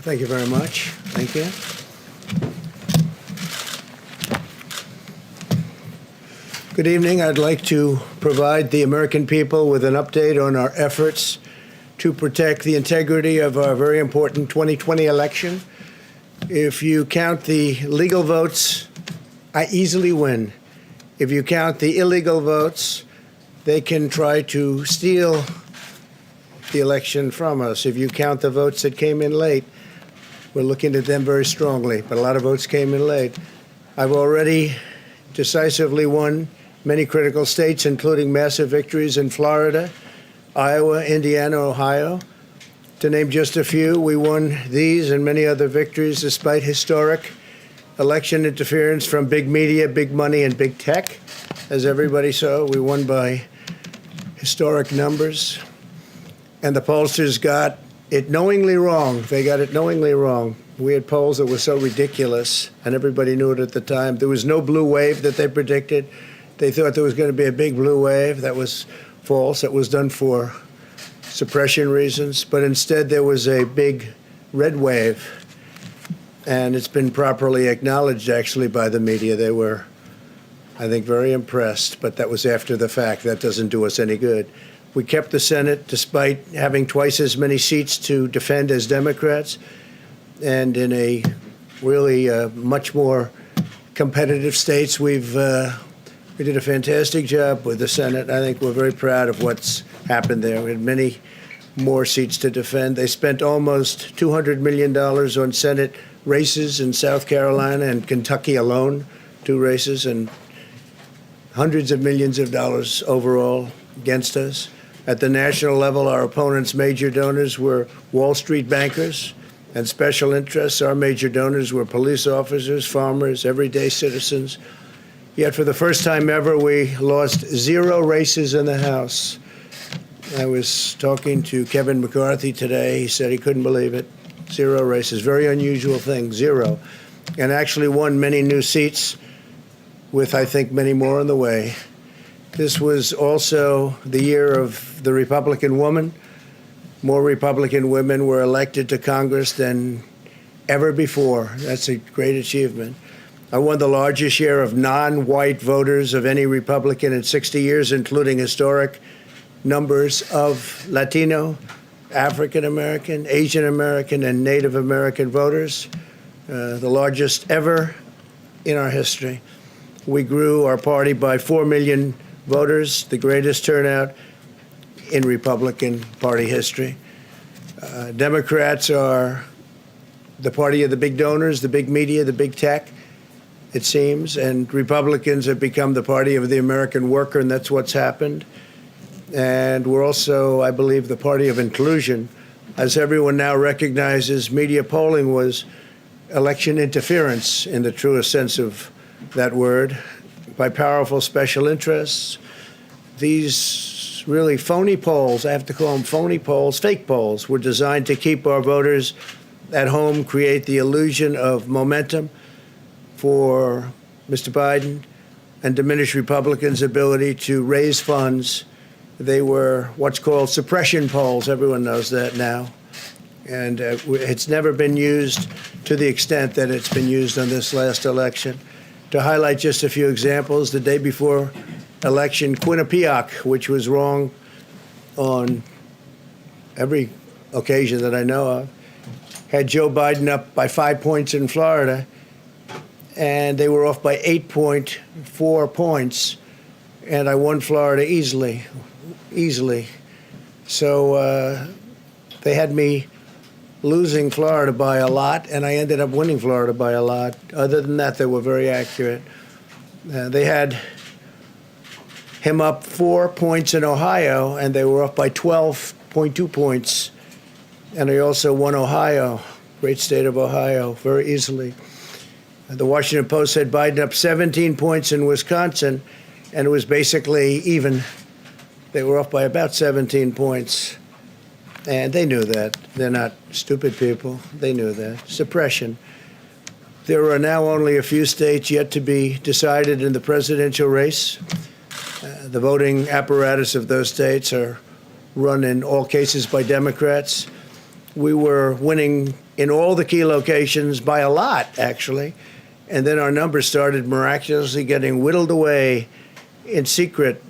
Thank you very much. Thank you. Good evening. I'd like to provide the American people with an update on our efforts to protect the integrity of our very important 2020 election. If you count the legal votes, I easily win. If you count the illegal votes, they can try to steal the election from us. If you count the votes that came in late, we're looking at them very strongly, but a lot of votes came in late. I've already decisively won many critical states, including massive victories in Florida, Iowa, Indiana, Ohio. To name just a few, we won these and many other victories despite historic election interference from big media, big money, and big tech. As everybody saw, we won by historic numbers. And the pollsters got it knowingly wrong. They got it knowingly wrong. We had polls that were so ridiculous, and everybody knew it at the time. There was no blue wave that they predicted. They thought there was going to be a big blue wave. That was false. It was done for suppression reasons. But instead, there was a big red wave. And it's been properly acknowledged, actually, by the media. They were, I think, very impressed. But that was after the fact. That doesn't do us any good. We kept the Senate despite having twice as many seats to defend as Democrats, and in a really much more competitive states. We did a fantastic job with the Senate. I think we're very proud of what's happened there. We had many more seats to defend. They spent almost $200 million on Senate races in South Carolina and Kentucky alone, 2 races, and hundreds of millions of dollars overall against us. At the national level, our opponents' major donors were Wall Street bankers and special interests. Our major donors were police officers, farmers, everyday citizens. Yet for the first time ever, we lost 0 races in the House. I was talking to Kevin McCarthy today. He said he couldn't believe it. 0 races, very unusual thing, 0. And actually won many new seats with, I think, many more on the way. This was also the year of the Republican woman. More Republican women were elected to Congress than ever before. That's a great achievement. I won the largest share of non-white voters of any Republican in 60 years, including historic numbers of Latino, African American, Asian American, and Native American voters, the largest ever in our history. We grew our party by 4 million voters, the greatest turnout in Republican Party history. Democrats are the party of the big donors, the big media, the big tech, it seems, and Republicans have become the party of the American worker, and that's what's happened. And we're also, I believe, the party of inclusion. As everyone now recognizes, media polling was election interference in the truest sense of that word, by powerful special interests. These really phony polls, I have to call them phony polls, fake polls, were designed to keep our voters at home, create the illusion of momentum for Mr. Biden, and diminish Republicans' ability to raise funds. They were what's called suppression polls. Everyone knows that now. And it's never been used to the extent that it's been used on this last election. To highlight just a few examples, the day before election, Quinnipiac, which was wrong on every occasion that I know of, had Joe Biden up by 5 points in Florida, and they were off by 8.4 points, and I won Florida easily. So they had me losing Florida by a lot, and I ended up winning Florida by a lot. Other than that, they were very accurate. They had him up 4 points in Ohio, and they were up by 12.2 points. And I also won Ohio, great state of Ohio, very easily. The Washington Post said Biden up 17 points in Wisconsin, and it was basically even. They were off by about 17 points. And they knew that. They're not stupid people. They knew that. Suppression. There are now only a few states yet to be decided in the presidential race. The voting apparatus of those states are run in all cases by Democrats. we were winning in all the key locations by a lot, actually. And then our numbers started miraculously getting whittled away in secret,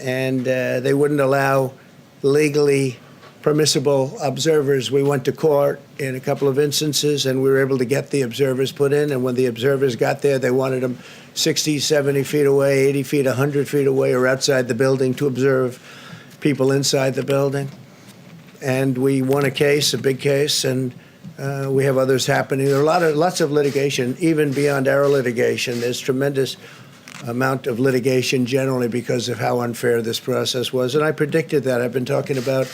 and they wouldn't allow legally permissible observers. We went to court in a couple of instances, and we were able to get the observers put in. And when the observers got there, they wanted them 60, 70 feet away, 80 feet, 100 feet away, or outside the building to observe people inside the building. And we won a case, a big case, and we have others happening. There are lots of litigation, even beyond our litigation. There's tremendous amount of litigation generally because of how unfair this process was. And I predicted that. I've been talking about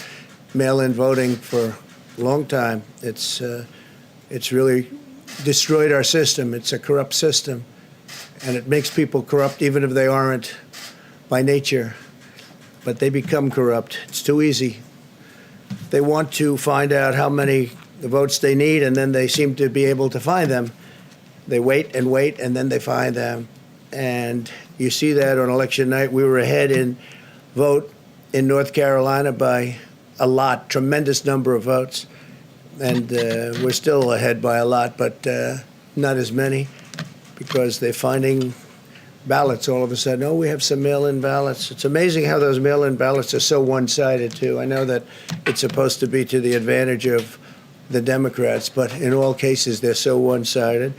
mail-in voting for a long time. It's really destroyed our system. It's a corrupt system, and it makes people corrupt even if they aren't by nature. But they become corrupt. It's too easy. They want to find out how many votes they need, and then they seem to be able to find them. They wait, and then they find them. And you see that on election night. We were ahead in vote in North Carolina by a lot, tremendous number of votes. And we're still ahead by a lot, but not as many, because they're finding ballots all of a sudden. Oh, we have some mail-in ballots. It's amazing how those mail-in ballots are so one-sided, too. I know that it's supposed to be to the advantage of the Democrats, but in all cases, they're so one-sided.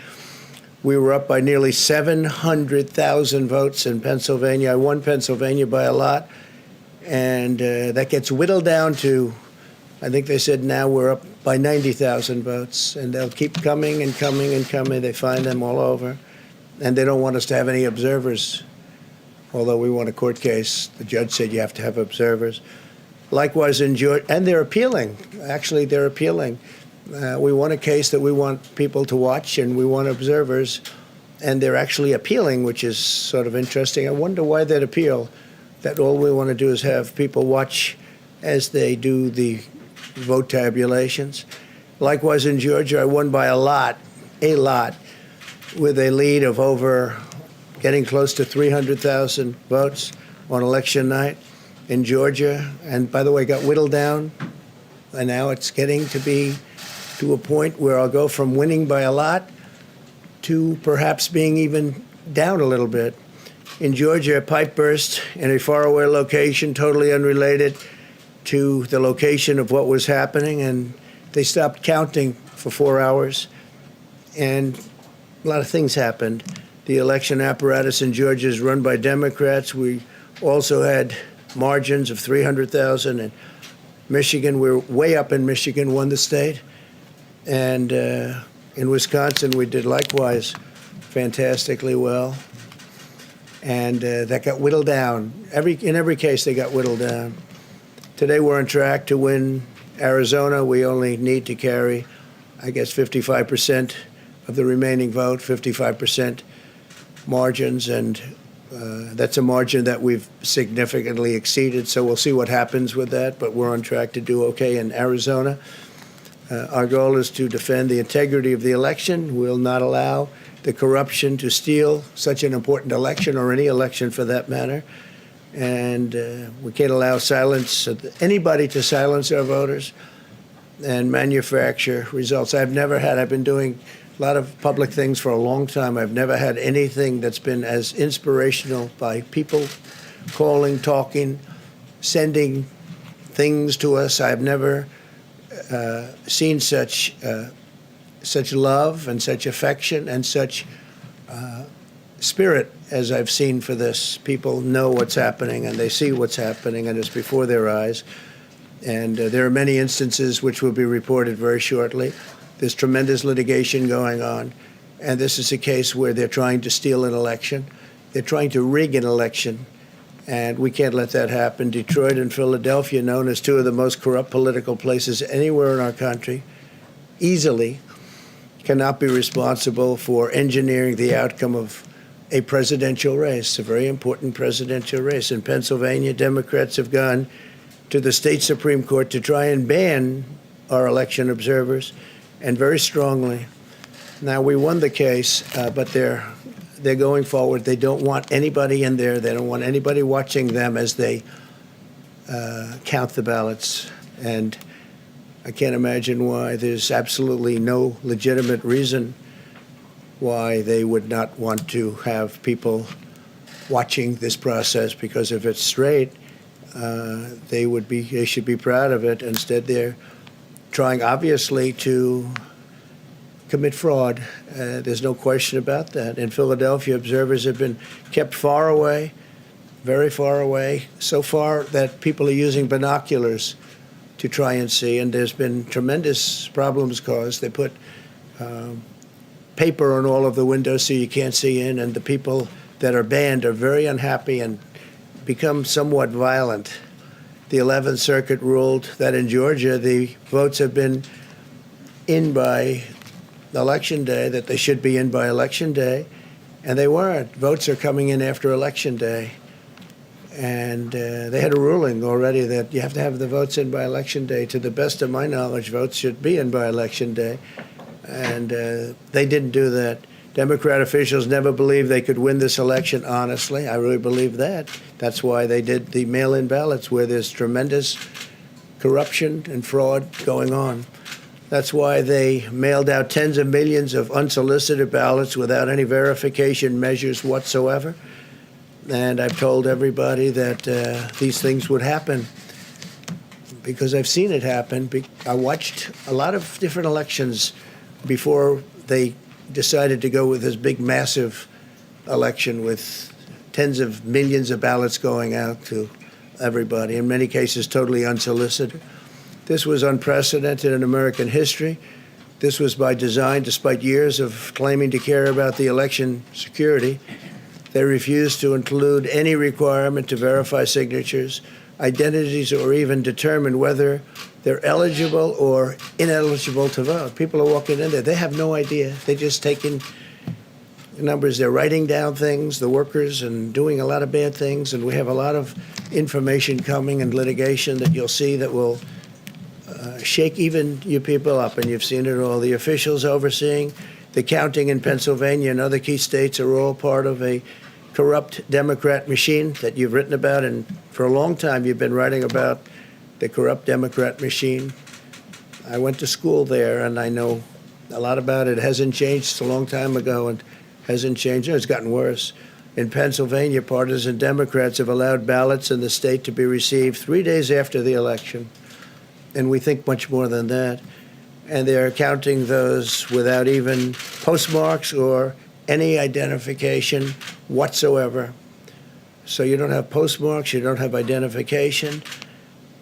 We were up by nearly 700,000 votes in Pennsylvania. I won Pennsylvania by a lot, and that gets whittled down to, I think they said now we're up by 90,000 votes, and they'll keep coming and coming and coming. They find them all over. And they don't want us to have any observers, although we won a court case. The judge said you have to have observers. Likewise in Georgia, and they're appealing. Actually, they're appealing. We won a case that we want people to watch, and we want observers, and they're actually appealing, which is sort of interesting. I wonder why they'd appeal, that all we want to do is have people watch as they do the vote tabulations. Likewise in Georgia, I won by a lot, with a lead of over getting close to 300,000 votes on election night in Georgia. And by the way, got whittled down. And now it's getting to be to a point where I'll go from winning by a lot to perhaps being even down a little bit. In Georgia, a pipe burst in a faraway location, totally unrelated to the location of what was happening. And they stopped counting for 4 hours. And a lot of things happened. The election apparatus in Georgia is run by Democrats. We also had margins of 300,000 in Michigan. We're way up in Michigan, won the state. And in Wisconsin, we did likewise fantastically well. And that got whittled down. In every case, they got whittled down. Today, we're on track to win Arizona. We only need to carry, I guess, 55% of the remaining vote, 55% margins, and that's a margin that we've significantly exceeded, so we'll see what happens with that, but we're on track to do okay in Arizona. Our goal is to defend the integrity of the election. We'll not allow the corruption to steal such an important election, or any election for that matter, and we can't allow anybody to silence our voters and manufacture results. I've been doing a lot of public things for a long time. I've never had anything that's been as inspirational, by people calling, talking, sending things to us. I've never seen such love and such affection and such spirit as I've seen for this. People know what's happening, and they see what's happening, and it's before their eyes. And there are many instances which will be reported very shortly. There's tremendous litigation going on, and this is a case where they're trying to steal an election. They're trying to rig an election, and we can't let that happen. Detroit and Philadelphia, known as two of the most corrupt political places anywhere in our country, easily cannot be responsible for engineering the outcome of a presidential race, a very important presidential race. In Pennsylvania, Democrats have gone to the state Supreme Court to try and ban our election observers, and very strongly. Now, we won the case, but they're going forward. They don't want anybody in there. They don't want anybody watching them as they count the ballots. And I can't imagine why there's absolutely no legitimate reason why they would not want to have people watching this process, because if it's straight, they should be proud of it. Instead, they're trying, obviously, to commit fraud. There's no question about that. In Philadelphia, observers have been kept far away, very far away, so far that people are using binoculars to try and see, and there's been tremendous problems caused. They put paper on all of the windows so you can't see in, and the people that are banned are very unhappy and become somewhat violent. The 11th Circuit ruled that in Georgia the votes have been in by Election Day, that they should be in by Election Day, and they weren't. Votes are coming in after Election Day. And they had a ruling already that you have to have the votes in by Election Day. To the best of my knowledge, votes should be in by Election Day. And they didn't do that. Democrat officials never believed they could win this election honestly. I really believe that. That's why they did the mail-in ballots, where there's tremendous corruption and fraud going on. That's why they mailed out tens of millions of unsolicited ballots without any verification measures whatsoever. And I've told everybody that these things would happen because I've seen it happen. I watched a lot of different elections before they decided to go with this big, massive election with tens of millions of ballots going out to everybody, in many cases totally unsolicited. This was unprecedented in American history. This was by design, despite years of claiming to care about the election security. They refused to include any requirement to verify signatures, identities, or even determine whether they're eligible or ineligible to vote. People are walking in there. They have no idea. They're just taking numbers. They're writing down things, the workers, and doing a lot of bad things. And we have a lot of information coming and litigation that you'll see that will shake even you people up. And you've seen it all. The officials overseeing the counting in Pennsylvania and other key states are all part of a corrupt Democrat machine that you've written about, and for a long time you've been writing about the corrupt Democrat machine. I went to school there, and I know a lot about it. It hasn't changed. It's a long time ago, and hasn't changed. It's gotten worse. In Pennsylvania, partisan Democrats have allowed ballots in the state to be received 3 days after the election, and we think much more than that. And they're counting those without even postmarks or any identification whatsoever. So you don't have postmarks, you don't have identification.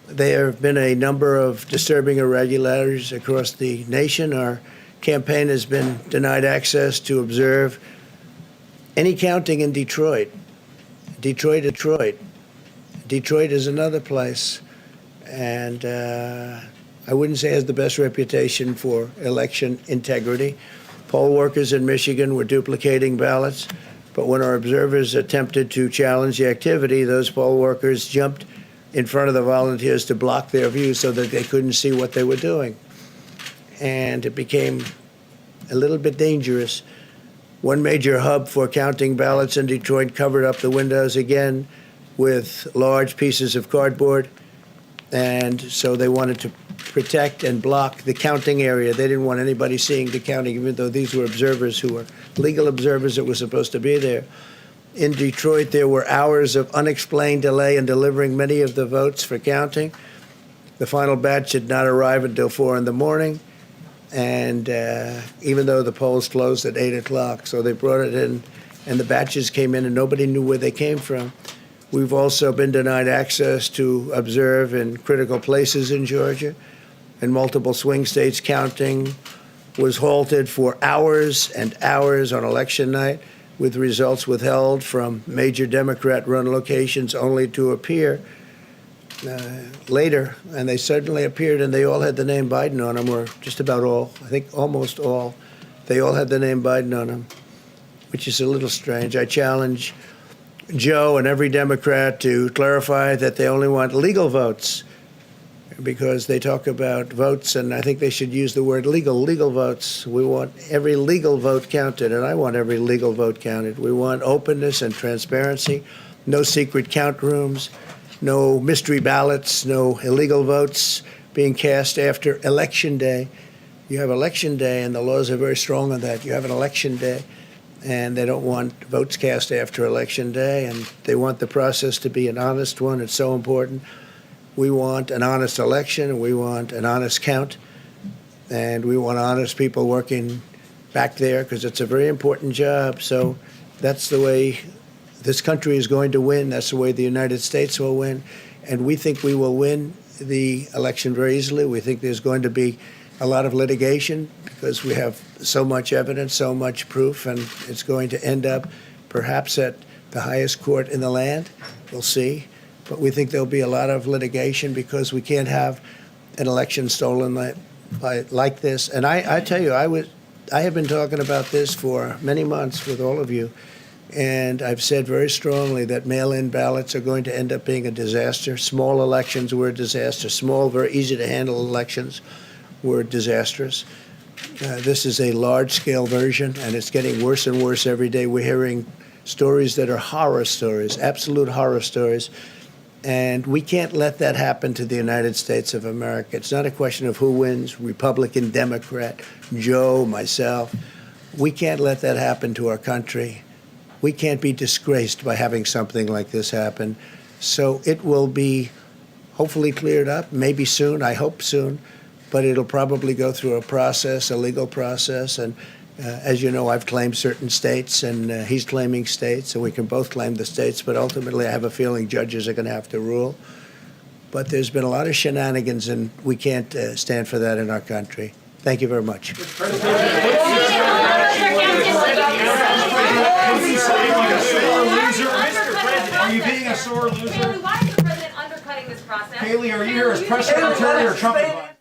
There have been a number of disturbing irregularities across the nation. Our campaign has been denied access to observe any counting in Detroit. Detroit is another place. And I wouldn't say it has the best reputation for election integrity. Poll workers in Michigan were duplicating ballots, but when our observers attempted to challenge the activity, those poll workers jumped in front of the volunteers to block their view so that they couldn't see what they were doing. And it became a little bit dangerous. One major hub for counting ballots in Detroit covered up the windows again with large pieces of cardboard. And so they wanted to protect and block the counting area. They didn't want anybody seeing the counting, even though these were observers who were legal observers that were supposed to be there. In Detroit, there were hours of unexplained delay in delivering many of the votes for counting. The final batch did not arrive until 4 in the morning, and even though the polls closed at 8 o'clock. So they brought it in, and the batches came in, and nobody knew where they came from. We've also been denied access to observe in critical places in Georgia. In multiple swing states, counting was halted for hours and hours on election night, with results withheld from major Democrat-run locations only to appear later. And they suddenly appeared, and they all had the name Biden on them, or just about all. I think almost all. They all had the name Biden on them, which is a little strange. I challenge Joe and every Democrat to clarify that they only want legal votes, because they talk about votes, and I think they should use the word legal votes. We want every legal vote counted, and I want every legal vote counted. We want openness and transparency, no secret count rooms, no mystery ballots, no illegal votes. being cast after Election Day. You have Election Day, and the laws are very strong on that. You have an Election Day, and they don't want votes cast after Election Day, and they want the process to be an honest one. It's so important. We want an honest election, and we want an honest count, and we want honest people working back there because it's a very important job. So that's the way this country is going to win. That's the way the United States will win. And we think we will win the election very easily. We think there's going to be a lot of litigation because we have so much evidence, so much proof, and it's going to end up perhaps at the highest court in the land. We'll see. But we think there'll be a lot of litigation because we can't have an election stolen like this. And I tell you, I have been talking about this for many months with all of you, and I've said very strongly that mail-in ballots are going to end up being a disaster. Small elections were a disaster. Small, very easy to handle elections were disastrous. This is a large-scale version, and it's getting worse and worse every day. We're hearing stories that are horror stories, absolute horror stories. And we can't let that happen to the United States of America. It's not a question of who wins, Republican, Democrat, Joe, myself. We can't let that happen to our country. We can't be disgraced by having something like this happen. So it will be hopefully cleared up, maybe soon, I hope soon, but it'll probably go through a process, a legal process. And as you know, I've claimed certain states, and he's claiming states, and we can both claim the states. But ultimately, I have a feeling judges are going to have to rule. But there's been a lot of shenanigans, and we can't stand for that in our country. Thank you very much. Are you being a sore loser? Why is the president undercutting this process? Haley, are you here as press secretary or Trump advisor?